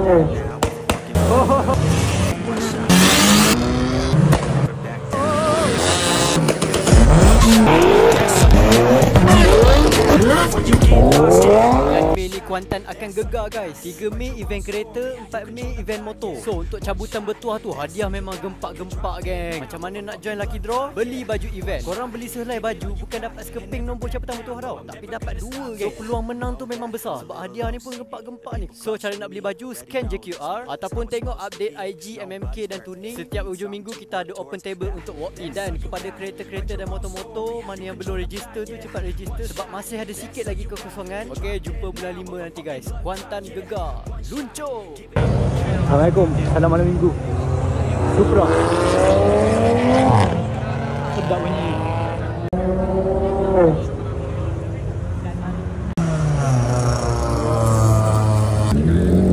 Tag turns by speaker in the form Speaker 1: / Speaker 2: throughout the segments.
Speaker 1: Mei ni Kuantan akan gegar guys. 3 Mei event kereta, 4 Mei event motor. So untuk cabutan bertuah tu hadiah memang gempak-gempak geng. Macam mana nak join lucky draw? Beli baju event. Korang beli sehelai baju bukan dapat sekeping nombor cabutan bertuah tau, tapi dapat 2 geng. So peluang menang tu memang besar sebab hadiah ni pun gempak-gempak ni. So cara nak beli baju, scan je QR ataupun tengok update IG, MMK dan tuning. Setiap hujung minggu kita ada open table untuk walk in. Dan kepada kereta-kereta dan motor-motor mana yang belum register tu, cepat register sebab masih ada sikit lagi kekosongan. Okey, jumpa bulan 5 nanti guys. Kuantan gegar, luncur.
Speaker 2: Assalamualaikum, salam malam minggu. Supra. Sedap bunyi.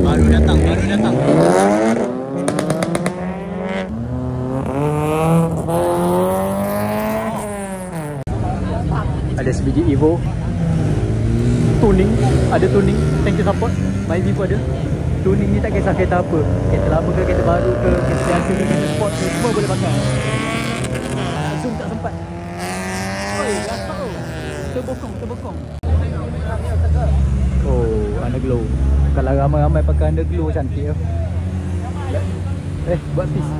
Speaker 2: Baru datang. Ada sebiji Evo. Tuning, ada tuning, thank you support. My Evo ada. Tuning ni tak kisah kereta apa, kereta lama ke, kereta baru ke, kereta biasa ke, kereta sport ke, semua boleh pakai. Zoom tak sempat. Oi, gasak tu. Terbokong. Oh, underglow. Kalau ramai-ramai pakai underglow cantik tu. Buat peace.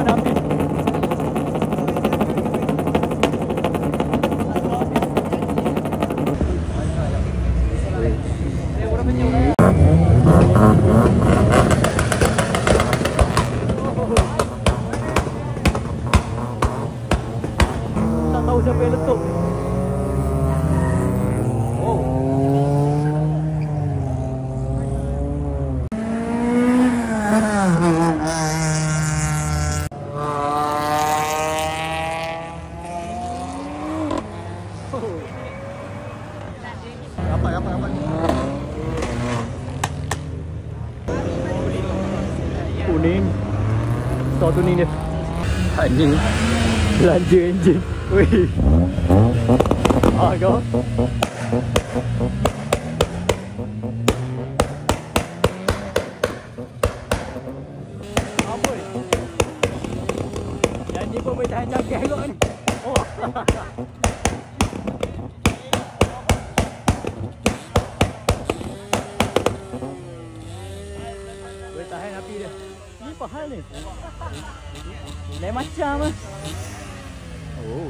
Speaker 2: Api. Tak tahu siapa yang letup. Rapat. Tuning. Store tuning dia. Anjing. Belanja enjin. Weh. Kau. Apa ni? Yang ni pun boleh tahan jaga kot ni. Oh. Tahan api dia. Ni apa hal ni? Lain macam lah. Oh.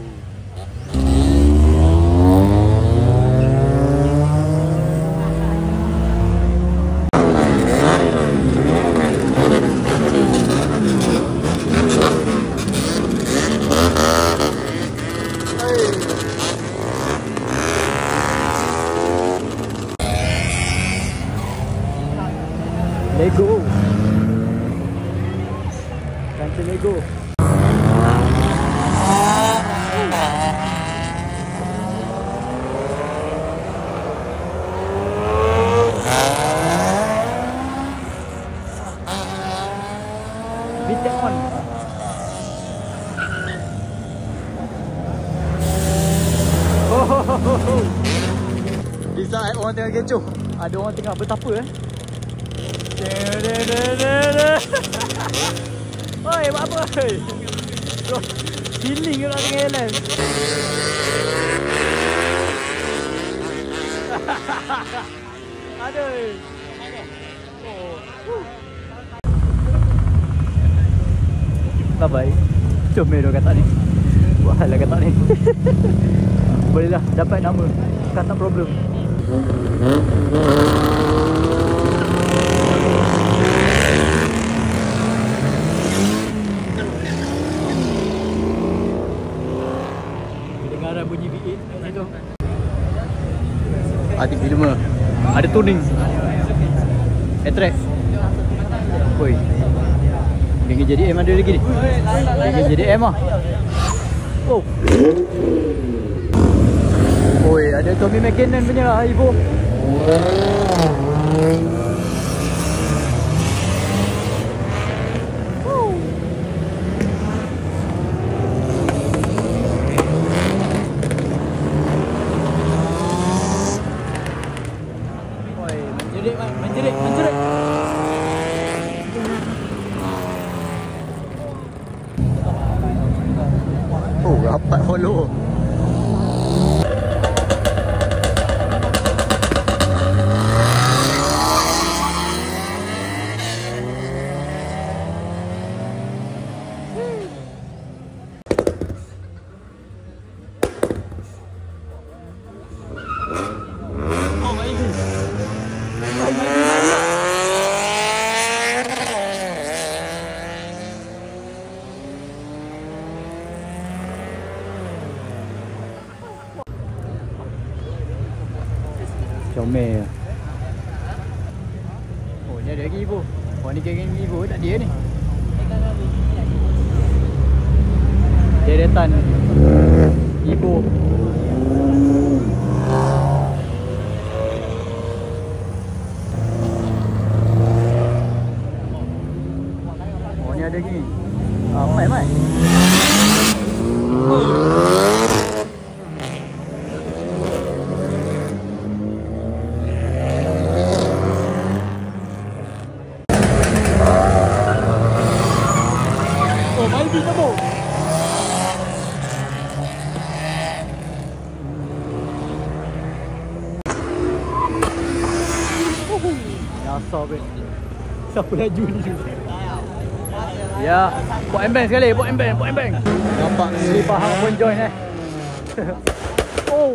Speaker 2: Lego. Kancing Lego. VTEC on. Di saat orang tengah kecoh, ada orang tengah bertapa Oi, buat apa? Feeling ke nak tengah jalan. Aduh. Bye-bye. Comel dia kata ni. Buat hal lah kata ni. Boleh lah, dapat nama. Bukan tak problem. Dengaran bunyi V8 kat situ. Ada filma. Ada tuning. Attract. Oi. Dia jadi M ada lagi ni. Dia jadi M ah. Oh. Oi, ada Tommy McKinnon punya lah Evo. Oh, rapat follow. Comel. Oh, ni ada lagi Evo. Oh, ni geng Evo tak dia ni. Deretan Evo. Oh, ni ada lagi. Mai. Asal ben. Siapa laju ni? Ya, buat embeng sekali, buat embeng. Nampak ni faham pun join Oh.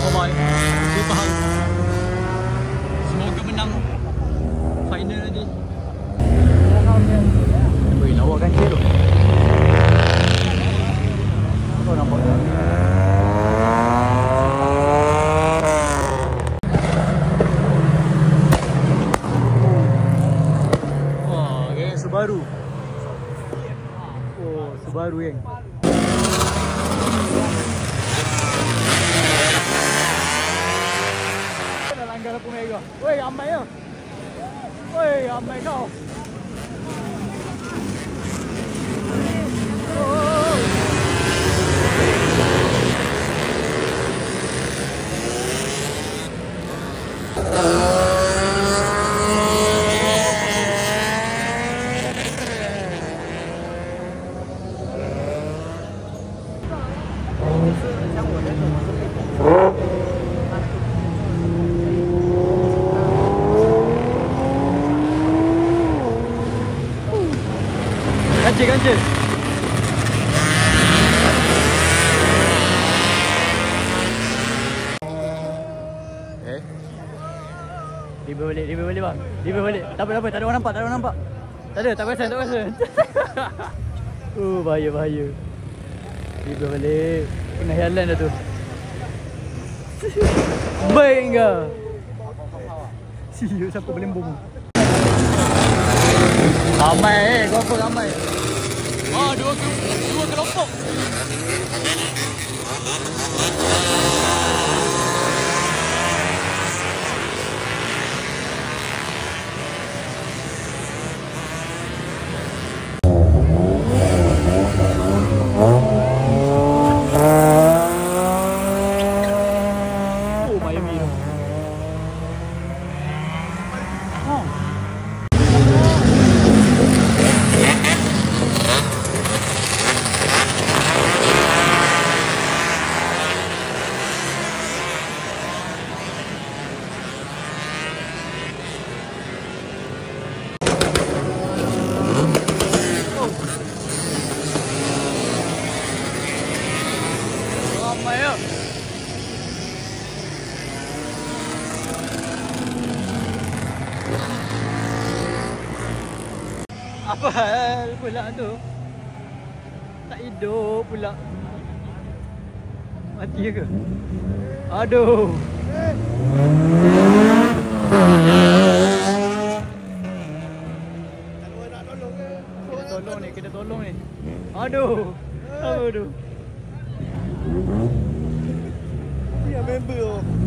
Speaker 2: Oh my. Ni faham. Semoga menang final nanti. Wei, lawa kan dia tu. Oh, nampak tak? Subaru. Oh, Subaru geng. Dah langgar lampu merah. Woi, amai ya. Woi, amai kau. Ganjil. Riba balik bang. Riba balik. Tak apa, tak ada orang nampak. Tak ada, tak perasan. Bahaya. Riba balik. Kena jalan dah tu. Baik enggak? Siap siapa belembung. Ramai kau apa ramai? Dua kelompok. Apa hal pula tu? Tak hidup pula. Mati ke? Aduh. Kena tolong ni. Aduh. Aduh. Dia member tu.